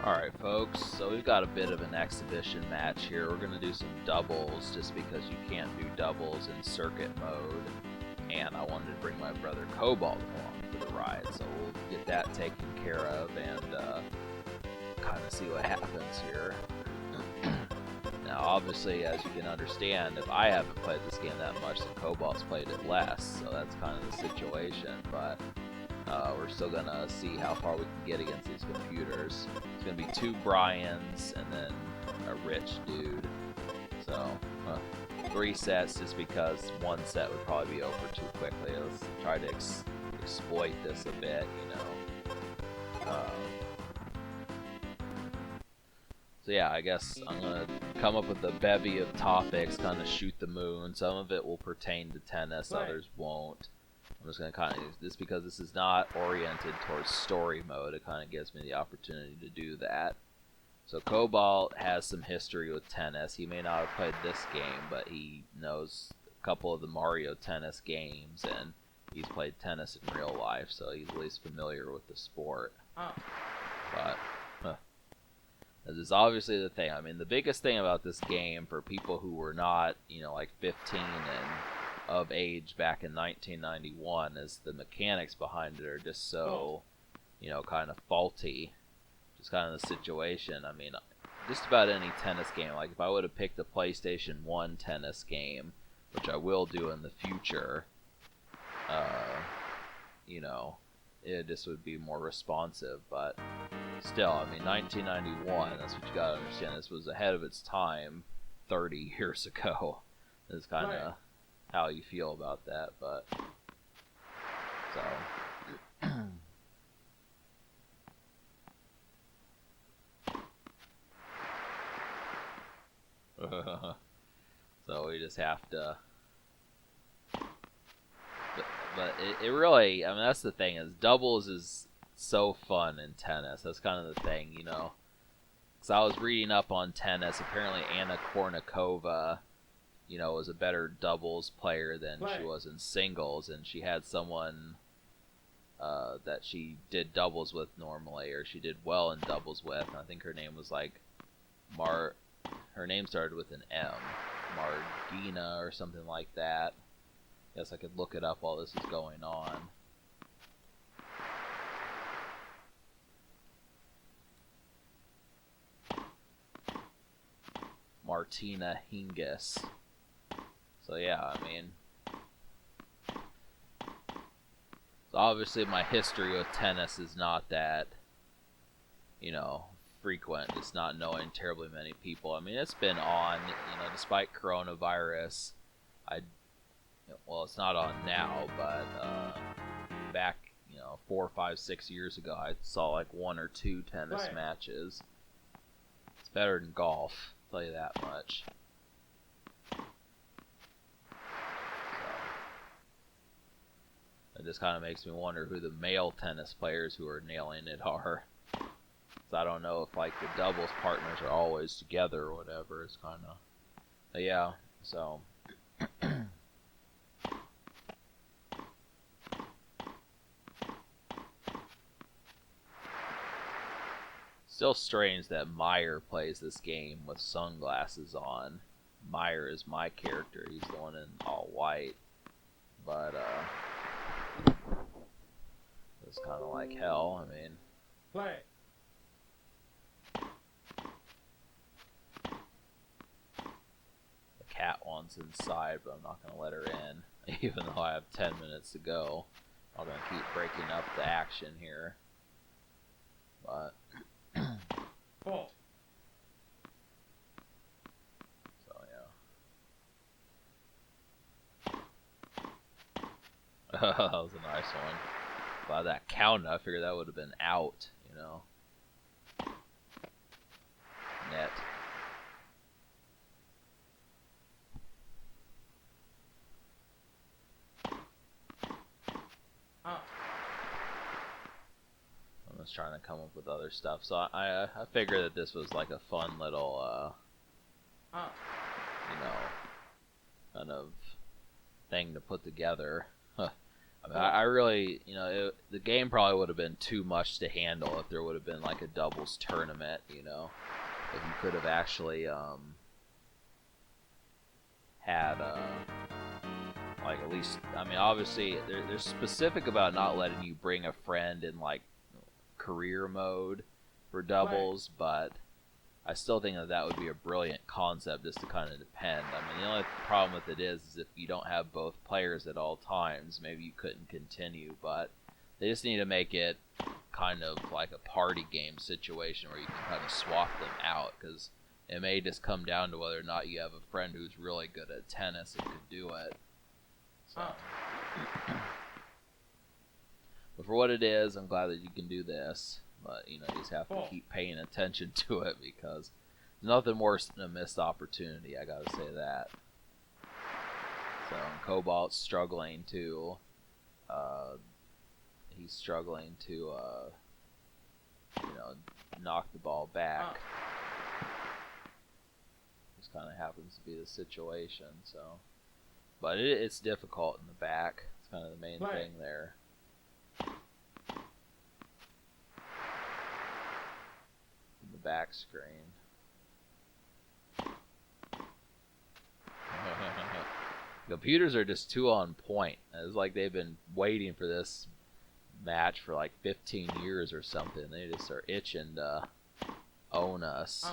Alright folks, so we've got a bit of an exhibition match here. We're going to do some doubles just because you can't do doubles in circuit mode. And I wanted to bring my brother Cobalt along for the ride, so we'll get that taken care of and kind of see what happens here. Now obviously, as you can understand, if I haven't played this game that much, then Cobalt's played it less, so that's kind of the situation, but we're still gonna see how far we can get against these computers. It's gonna be 2 Brians and then a rich dude. So 3 sets, just because 1 set would probably be over too quickly. Let's try to exploit this a bit, you know. So yeah, I guess I'm gonna come up with a bevy of topics, kind of shoot the moon. Some of it will pertain to tennis, others won't. I'm just going to kind of use this because this is not oriented towards story mode. It kind of gives me the opportunity to do that. So Cobalt has some history with tennis. He may not have played this game, but he knows a couple of the Mario Tennis games, and he's played tennis in real life, so he's at least familiar with the sport. But this is obviously the thing. I mean, the biggest thing about this game for people who were not, you know, like 15 and of age back in 1991 is the mechanics behind it are just so, you know, kind of faulty. Just kind of the situation. I mean, just about any tennis game. Like if I would have picked a PlayStation 1 tennis game, which I will do in the future, you know, it just would be more responsive. But still, I mean, 1991, that's what you gotta understand. This was ahead of its time 30 years ago. It's kind of how you feel about that, but so so we just have to, but it really, I mean, that's the thing, is doubles is so fun in tennis. That's kind of the thing, you know, because I was reading up on tennis. Apparently Anna Kournikova, you know, was a better doubles player than she was in singles, and she had someone that she did doubles with normally, or she did well in doubles with. And I think her name was like her name started with an M, Margina or something like that. Guess I could look it up while this is going on. Martina Hingis. So yeah, I mean, so obviously my history with tennis is not that, you know, frequent. It's not knowing terribly many people. I mean, it's been on, you know, despite coronavirus. Well, it's not on now, but back, you know, 4, 5, 6 years ago, I saw like 1 or 2 tennis matches. It's better than golf, I'll tell you that much. It just kind of makes me wonder who the male tennis players who are nailing it are. So I don't know if like the doubles partners are always together or whatever. It's kind of, yeah. So still strange that Meyer plays this game with sunglasses on. Meyer is my character. He's the one in all white, but it's kind of like hell. I mean, play. The cat wants inside, but I'm not going to let her in, even though I have 10 minutes to go. I'm going to keep breaking up the action here. But Fault. So yeah. That was a nice one. By that count, I figured that would have been out, you know. Net. I'm just trying to come up with other stuff. So I figured that this was like a fun little, you know, kind of thing to put together. I mean, I really, the game probably would have been too much to handle if there would have been like a doubles tournament, if you could have actually had like at least, I mean, obviously they're specific about not letting you bring a friend in like career mode for doubles, but I still think that would be a brilliant concept just to kind of depend. I mean, the only problem with it is if you don't have both players at all times, maybe you couldn't continue, but they just need to make it kind of like a party game situation where you can kind of swap them out, because it may just come down to whether or not you have a friend who's really good at tennis and could do it. So. But for what it is, I'm glad that you can do this. But, you just have to keep paying attention to it, because there's nothing worse than a missed opportunity, I gotta say that. So, Cobalt's struggling to, knock the ball back. This kind of happens to be the situation, so. But it's difficult in the back. It's kind of the main thing there. Back screen. Computers are just too on point. It's like they've been waiting for this match for like 15 years or something. They just are itching to own us.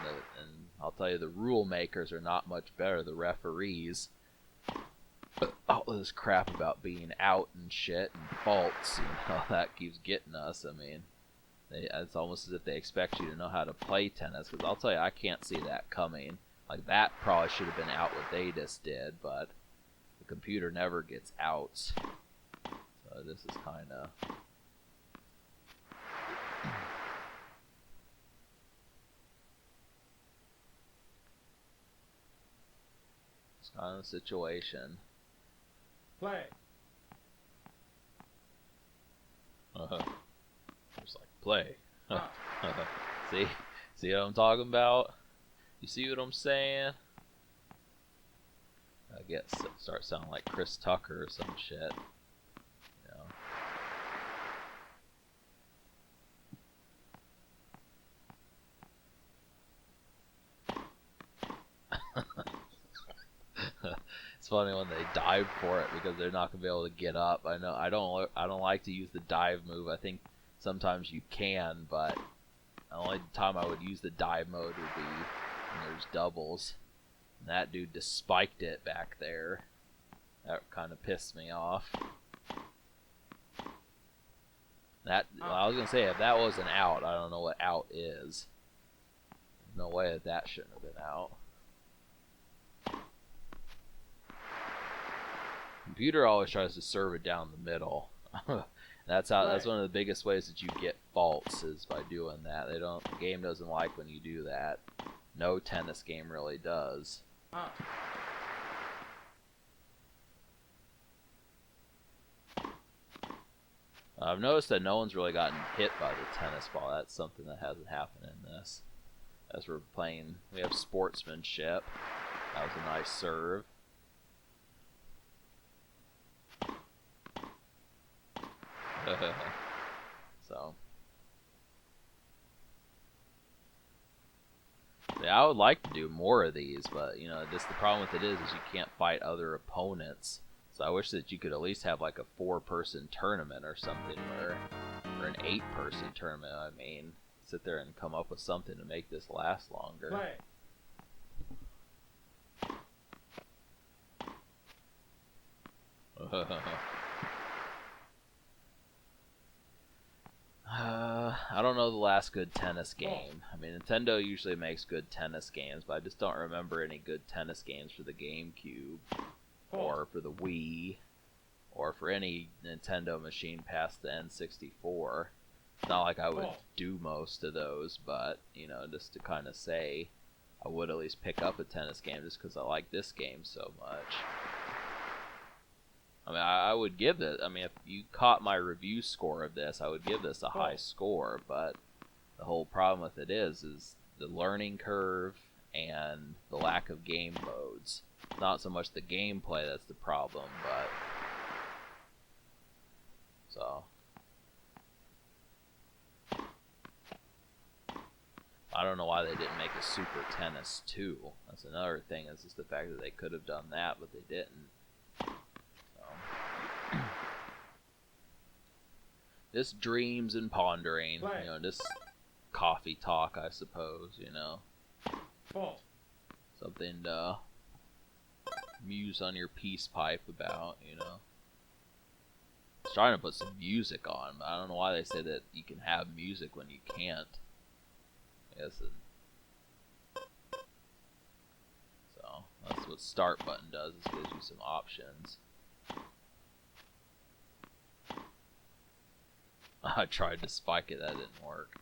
And I'll tell you, the rule makers are not much better. The referees. But all this crap about being out and shit and faults, that keeps getting us. I mean, it's almost as if they expect you to know how to play tennis, because I'll tell you, I can't see that coming. Like, that probably should have been out what they just did, but the computer never gets outs. So this is kind of... It's kind of the situation. Play. Just like, play. See what I'm talking about? You see what I'm saying? I guess start sounding like Chris Tucker or some shit. It's funny when they dive for it, because they're not gonna be able to get up. I know I don't like to use the dive move. I think sometimes you can, but the only time I would use the dive mode would be when there's doubles. And that dude just spiked it back there. That kind of pissed me off. I was gonna say, if that wasn't out, I don't know what out is. There's no way that shouldn't have been out. Computer always tries to serve it down the middle. That's one of the biggest ways that you get faults, is by doing that. The game doesn't like when you do that. No tennis game really does. I've noticed that no one's really gotten hit by the tennis ball. That's something that hasn't happened in this. As we're playing, we have sportsmanship. That was a nice serve. So, yeah, I would like to do more of these, but just the problem with it is you can't fight other opponents. So I wish that you could at least have like a 4-person tournament or something, or an 8-person tournament. I mean, sit there and come up with something to make this last longer. Play. I don't know the last good tennis game. I mean, Nintendo usually makes good tennis games, but I just don't remember any good tennis games for the GameCube, or for the Wii, or for any Nintendo machine past the N64. It's not like I would do most of those, but, just to kind of say, I would at least pick up a tennis game just because I like this game so much. I mean, I would give it, if you caught my review score of this, I would give this a high score, but the whole problem with it is the learning curve and the lack of game modes. Not so much the gameplay that's the problem, but So I don't know why they didn't make a Super Tennis 2. That's another thing. It's just the fact that they could have done that, but they didn't. So just dreams and pondering, you know, just coffee talk, I suppose, you know. Something to muse on your peace pipe about, you know. I was trying to put some music on, but I don't know why they say that you can have music when you can't. I guess so that's what start button does, is gives you some options. I tried to spike it, that didn't work.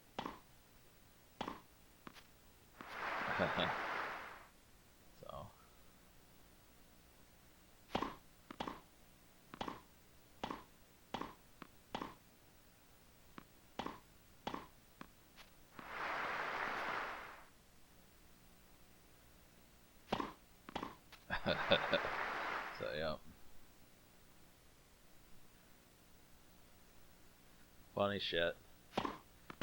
So so yeah. Funny shit.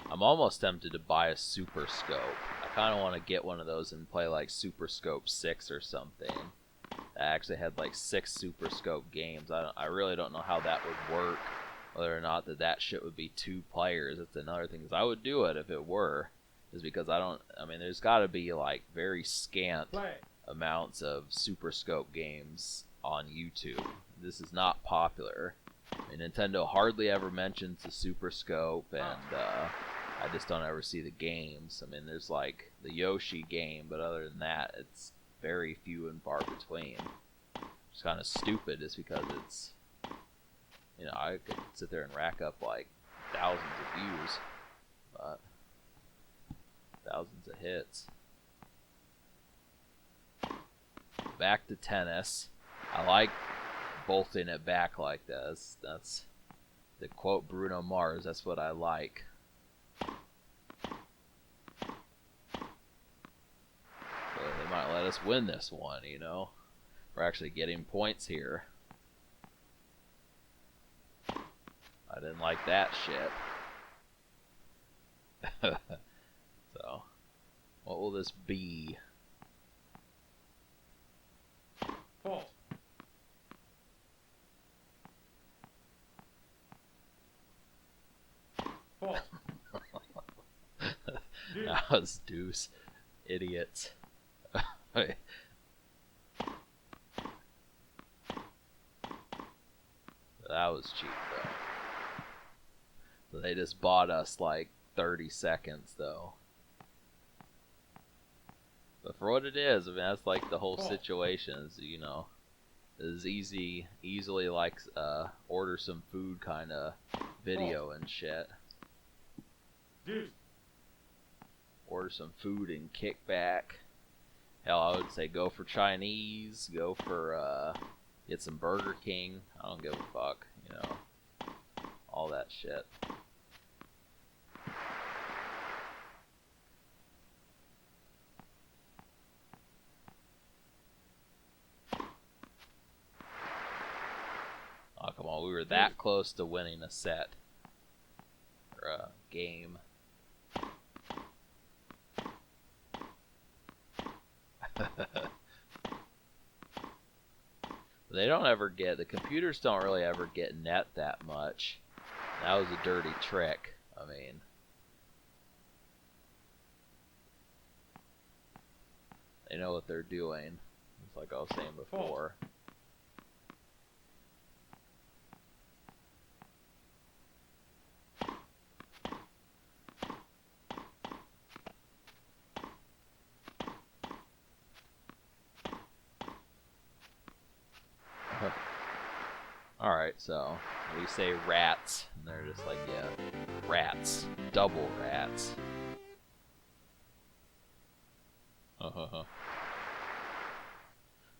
I'm almost tempted to buy a Super Scope. I kind of want to get one of those and play like Super Scope 6 or something. I actually had like 6 Super Scope games. I really don't know how that would work. Whether or not that shit would be 2 players. That's another thing. I would do it if it were. Is because I mean, there's got to be like very scant amounts of Super Scope games on YouTube. This is not popular. I mean, Nintendo hardly ever mentions the Super Scope, and I just don't ever see the games. I mean, there's like the Yoshi game, but other than that, it's very few and far between. It's kind of stupid just because it's, you know, I could sit there and rack up like thousands of views, but thousands of hits. Back to tennis. I like bolting it back like this. That's to quote Bruno Mars, that's what I like. But they might let us win this one, you know. We're actually getting points here. I didn't like that shit. So, what will this be? Fault. Fault. That was deuce. Idiots. That was cheap, though. So they just bought us like 30 seconds, though. But for what it is, I mean, that's like the whole situation is, you know, is easily like order some food kind of video and shit. Order some food and kick back. Hell, I would say go for Chinese, go for get some Burger King. I don't give a fuck, you know, all that shit. Oh, come on, we were that close to winning a set or a game. They don't ever get, the computers don't really ever get net that much. That was a dirty trick. I mean, they know what they're doing. It's like I was saying before. Alright, so we say rats, and they're just like, yeah, rats. Double rats.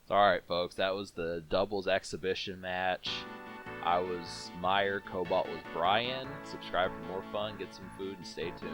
Alright, folks, that was the doubles exhibition match. I was Meyer, Cobalt was Brian. Subscribe for more fun, get some food, and stay tuned.